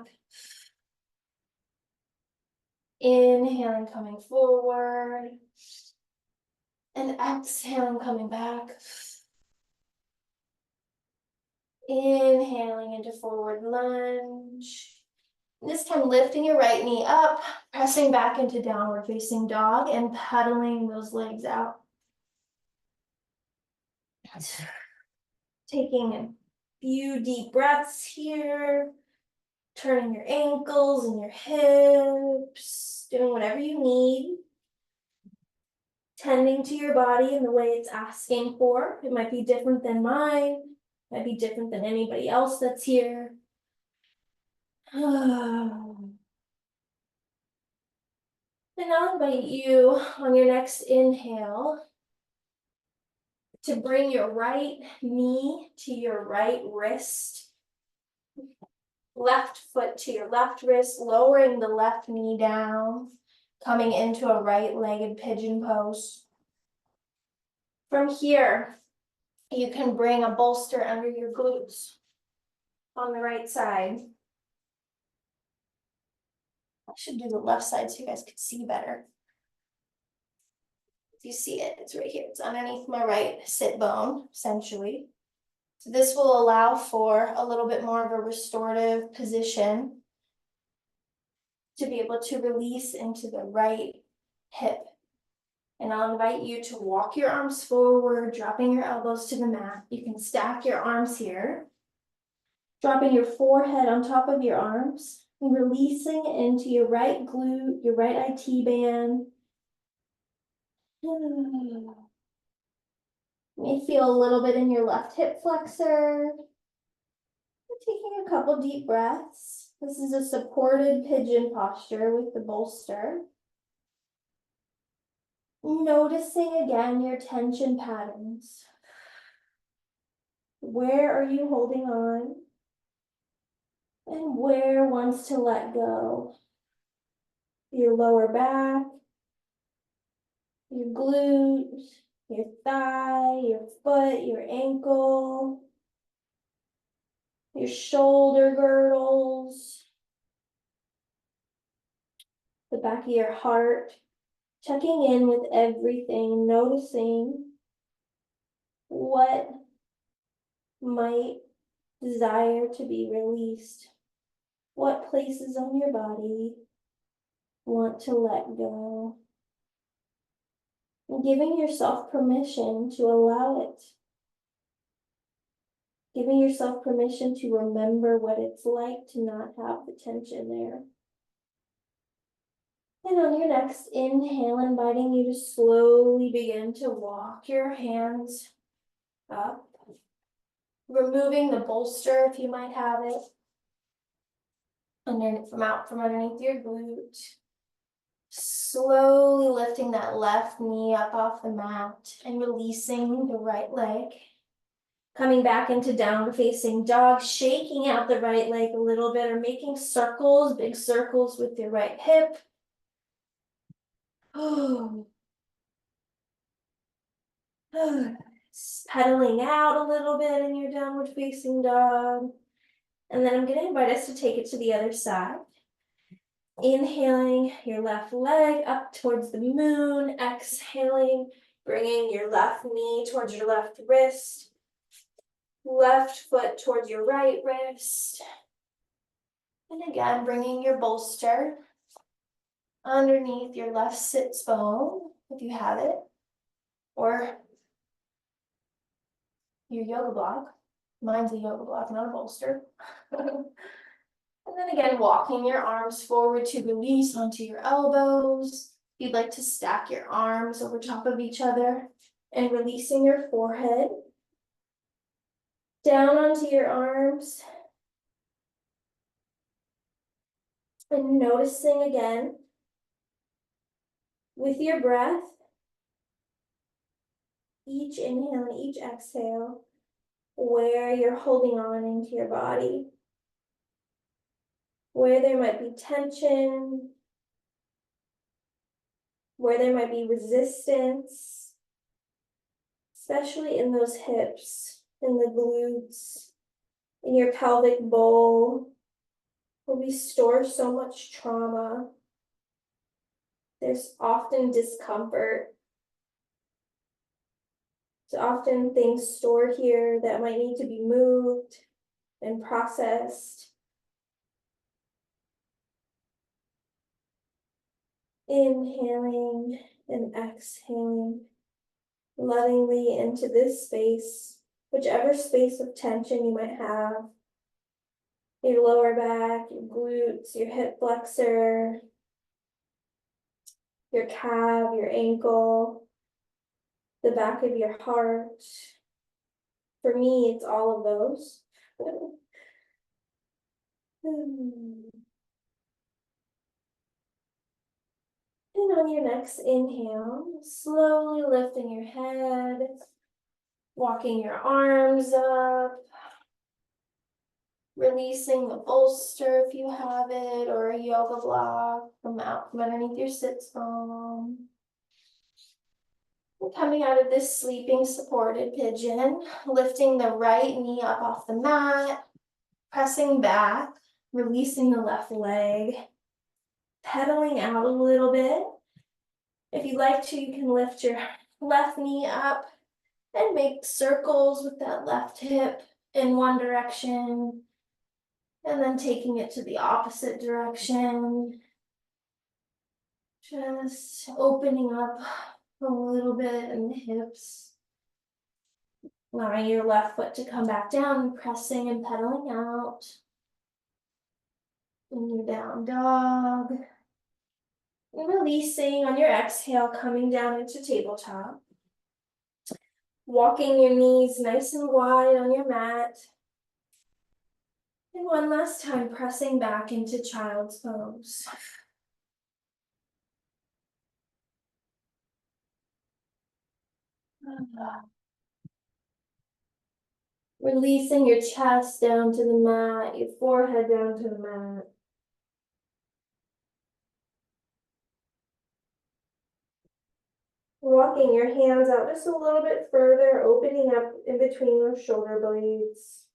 S1: Inhaling, coming forward, and exhaling, coming back. Inhaling into forward lunge. This time lifting your right knee up, pressing back into downward facing dog and pedaling those legs out. Taking a few deep breaths here, turning your ankles and your hips, doing whatever you need. Tending to your body in the way it's asking for. It might be different than mine, might be different than anybody else that's here. And I'll invite you on your next inhale to bring your right knee to your right wrist, left foot to your left wrist, lowering the left knee down, coming into a right-legged pigeon pose. From here, you can bring a bolster under your glutes on the right side. I should do the left side so you guys could see better. If you see it, it's right here. It's underneath my right sit bone, essentially. So this will allow for a little bit more of a restorative position to be able to release into the right hip. And I'll invite you to walk your arms forward, dropping your elbows to the mat. You can stack your arms here, dropping your forehead on top of your arms, and releasing into your right glute, your right IT band. You may feel a little bit in your left hip flexor. Taking a couple deep breaths. This is a supported pigeon posture with the bolster. Noticing again your tension patterns. Where are you holding on? And where wants to let go? Your lower back, your glute, your thigh, your foot, your ankle, your shoulder girdles, the back of your heart. Checking in with everything, noticing what might desire to be released. What places on your body want to let go? And giving yourself permission to allow it. Giving yourself permission to remember what it's like to not have the tension there. And on your next inhale, inviting you to slowly begin to walk your hands up, removing the bolster if you might have it, from underneath your glute. Slowly lifting that left knee up off the mat and releasing the right leg. Coming back into downward facing dog, shaking out the right leg a little bit or making circles, big circles with your right hip. Pedaling out a little bit in your downward facing dog. And then I'm going to invite us to take it to the other side. Inhaling your left leg up towards the moon. Exhaling, bringing your left knee towards your left wrist. Left foot towards your right wrist. And again, bringing your bolster underneath your left sits bone, if you have it, or your yoga block. Mine's a yoga block, not a bolster. And then again, walking your arms forward to release onto your elbows. You'd like to stack your arms over top of each other and releasing your forehead down onto your arms. And noticing again with your breath, each inhale and each exhale, where you're holding on into your body, where there might be tension, where there might be resistance, especially in those hips, in the glutes, in your pelvic bowl, where we store so much trauma. There's often discomfort. There's often things stored here that might need to be moved and processed. Inhaling and exhaling lovingly into this space, whichever space of tension you might have, your lower back, your glutes, your hip flexor, your calf, your ankle, the back of your heart. For me, it's all of those. And on your next inhale, slowly lifting your head, walking your arms up, releasing the bolster if you have it, or a yoga block from underneath your sits bone. And coming out of this sleeping supported pigeon, lifting the right knee up off the mat, pressing back, releasing the left leg, pedaling out a little bit. If you'd like to, you can lift your left knee up and make circles with that left hip in one direction, and then taking it to the opposite direction. Just opening up a little bit in the hips. Allowing your left foot to come back down, pressing and pedaling out. In your down dog. And releasing on your exhale, coming down into tabletop. Walking your knees nice and wide on your mat. And one last time, pressing back into child's pose. Releasing your chest down to the mat, your forehead down to the mat. Walking your hands out just a little bit further, opening up in between those shoulder blades.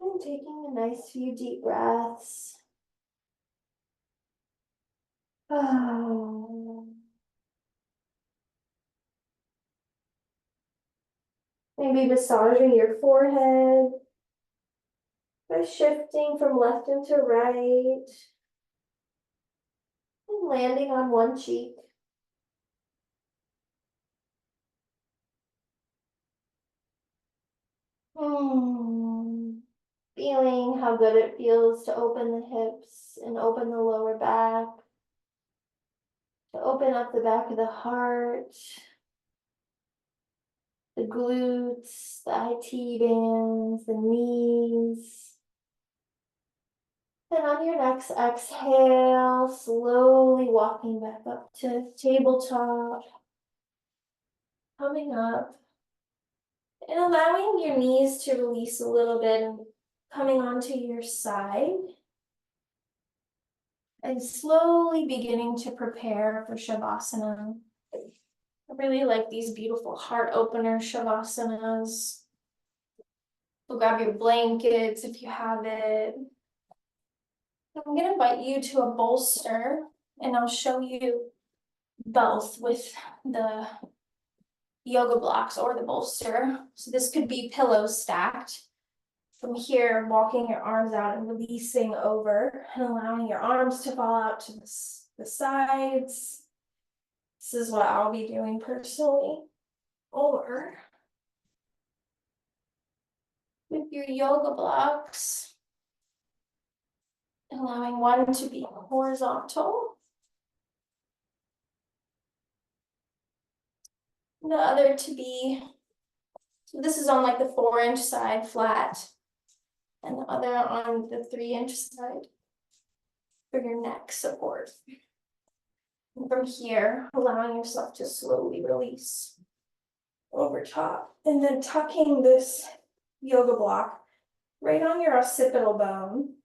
S1: And taking a nice few deep breaths. Oh. Maybe massaging your forehead, by shifting from left into right and landing on one cheek. Feeling how good it feels to open the hips and open the lower back, to open up the back of the heart, the glutes, the IT bands, the knees. And on your next exhale, slowly walking back up to tabletop, coming up and allowing your knees to release a little bit and coming onto your side. And slowly beginning to prepare for Shavasana. I really like these beautiful heart opener Shavasanas. So grab your blankets if you have it. I'm going to invite you to a bolster, and I'll show you both with the yoga blocks or the bolster. So this could be pillows stacked. From here, walking your arms out and releasing over and allowing your arms to fall out to the sides. This is what I'll be doing personally. Or with your yoga blocks, allowing one to be horizontal, the other to be, so this is on like the 4-inch side flat, and the other on the 3-inch side for your neck support. And from here, allowing yourself to slowly release over top, and then tucking this yoga block right on your occipital bone,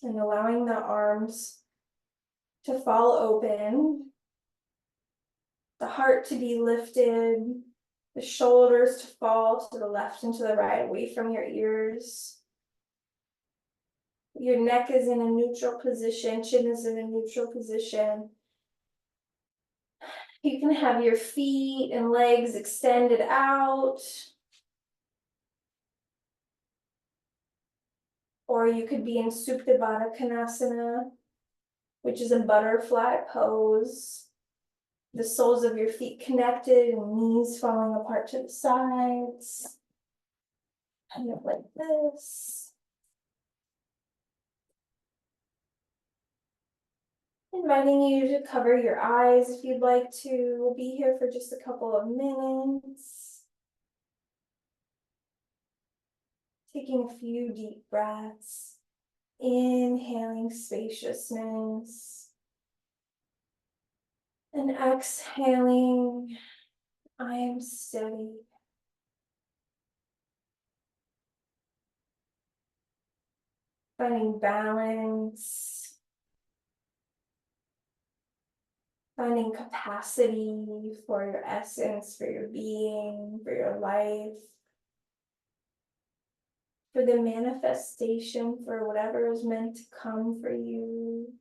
S1: and allowing the arms to fall open, the heart to be lifted, the shoulders to fall to the left and to the right, away from your ears. Your neck is in a neutral position, chin is in a neutral position. You can have your feet and legs extended out. Or you could be in Supta Baddha Konasana, which is a butterfly pose. The soles of your feet connected and knees falling apart to the sides. Kind of like this. Inviting you to cover your eyes if you'd like to. We'll be here for just a couple of minutes. Taking a few deep breaths. Inhaling spaciousness. And exhaling, I am steady. Finding balance. Finding capacity for your essence, for your being, for your life. For the manifestation, for whatever is meant to come for you.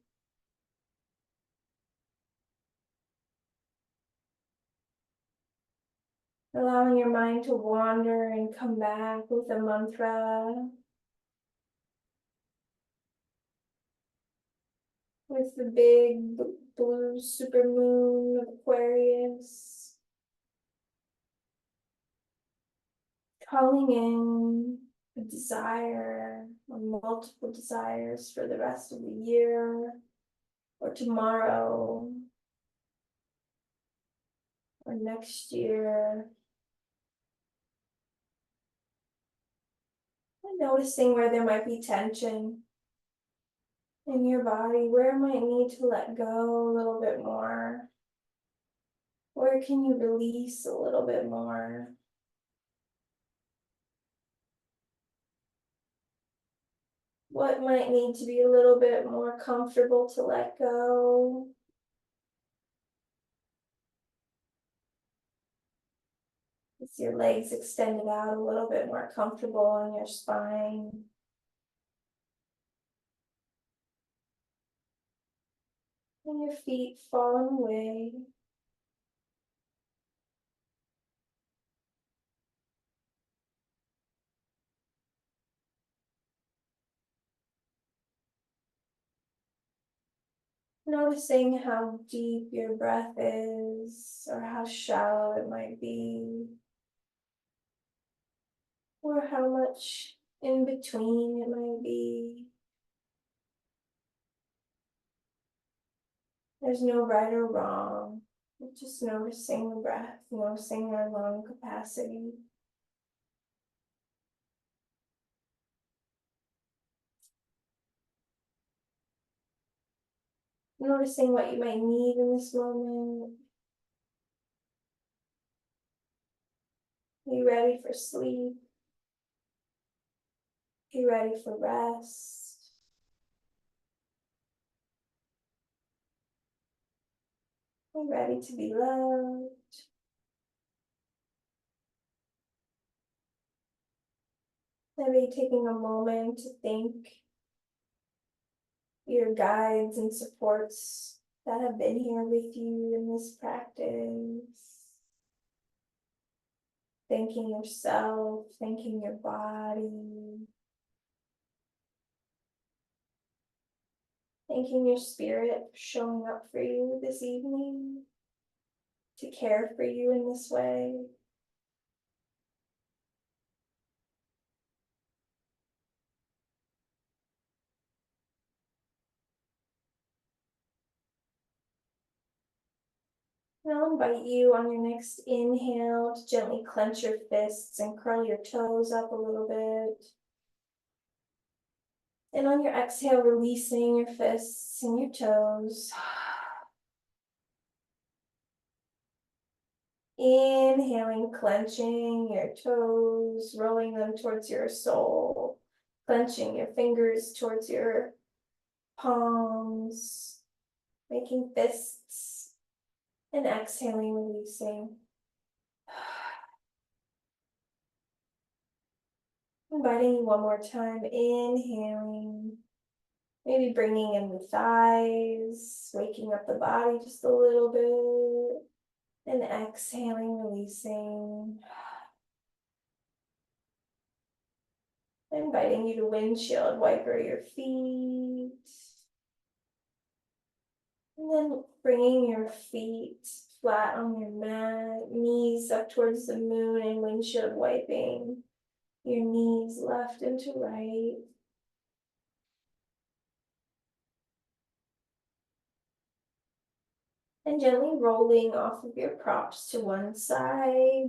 S1: Allowing your mind to wander and come back with a mantra. With the big blue supermoon of Aquarius. Calling in a desire or multiple desires for the rest of the year or tomorrow or next year. And noticing where there might be tension in your body, where it might need to let go a little bit more. Where can you release a little bit more? What might need to be a little bit more comfortable to let go? Is your legs extended out a little bit more comfortable on your spine? And your feet falling away. Noticing how deep your breath is, or how shallow it might be, or how much in between it might be. There's no right or wrong. Just noticing the breath, noticing our lung capacity. Noticing what you might need in this moment. Are you ready for sleep? Are you ready for rest? Are you ready to be loved? Maybe taking a moment to thank your guides and supports that have been here with you in this practice. Thanking yourself, thanking your body, thanking your spirit for showing up for you this evening, to care for you in this way. And I'll invite you on your next inhale to gently clench your fists and curl your toes up a little bit. And on your exhale, releasing your fists and your toes. Inhaling, clenching your toes, rolling them towards your sole, clenching your fingers towards your palms, making fists, and exhaling, releasing. Inviting you one more time, inhaling, maybe bringing in the thighs, waking up the body just a little bit, and exhaling, releasing. Inviting you to windshield wiper your feet. And then bringing your feet flat on your mat, knees up towards the moon, and windshield wiping your knees left and to right. And gently rolling off of your props to one side,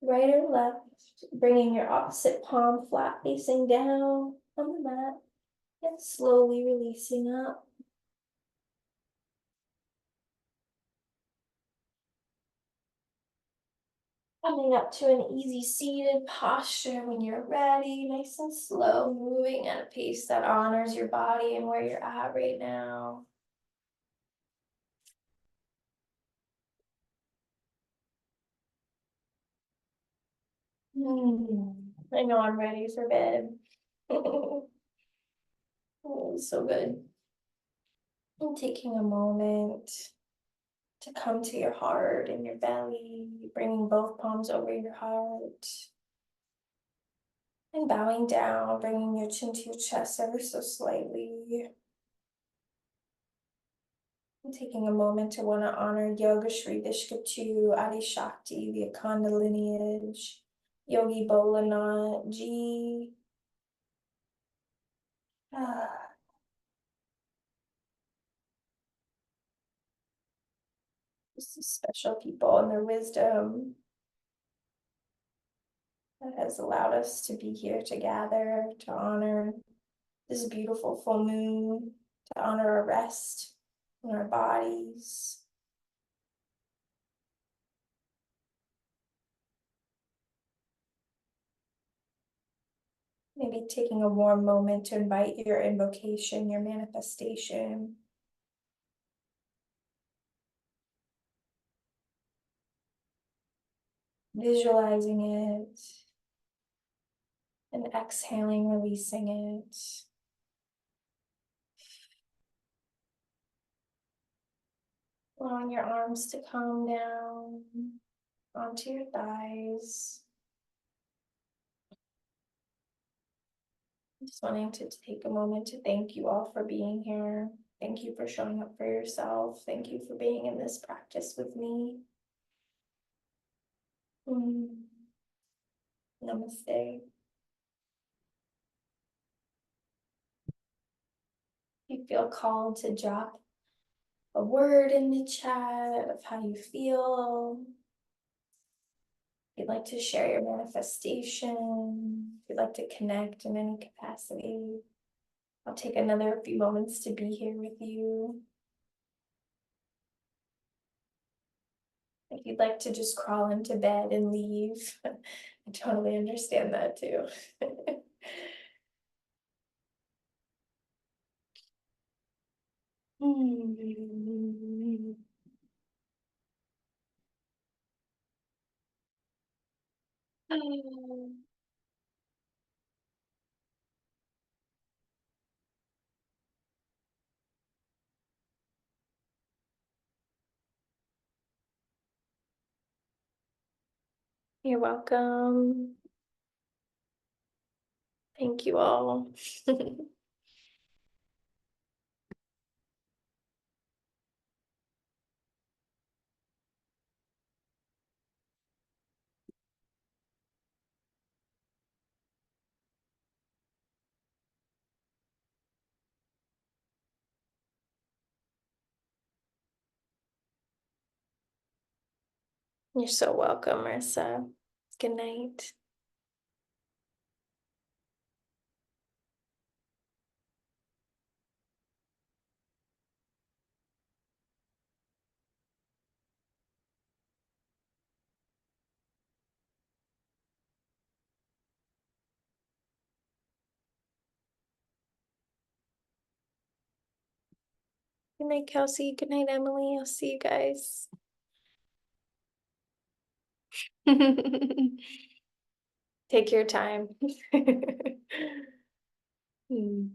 S1: right or left, bringing your opposite palm flat facing down on the mat, and slowly releasing up. Coming up to an easy seated posture when you're ready, nice and slow, moving at a pace that honors your body and where you're at right now. I know I'm ready for bed. Oh, so good. And taking a moment to come to your heart and your belly, bringing both palms over your heart. And bowing down, bringing your chin to your chest ever so slightly. And taking a moment to want to honor Yoga Shri Vishkatu Adi Shakti, the Akanda lineage, Yogi Bolanath Ji. This is special people and their wisdom that has allowed us to be here to gather, to honor this beautiful full moon, to honor our rest in our bodies. Maybe taking a warm moment to invite your invocation, your manifestation. Visualizing it and exhaling, releasing it. Allowing your arms to come down onto your thighs. Just wanting to take a moment to thank you all for being here. Thank you for showing up for yourself. Thank you for being in this practice with me. Mm. Namaste. You feel called to drop a word in the chat of how you feel. If you'd like to share your manifestation, if you'd like to connect in any capacity, I'll take another few moments to be here with you. If you'd like to just crawl into bed and leave, I totally understand that too. You're welcome. Thank you all. You're so welcome, Marissa. Good night. Good night, Kelsey. Good night, Emily. I'll see you guys. Take your time. Hmm.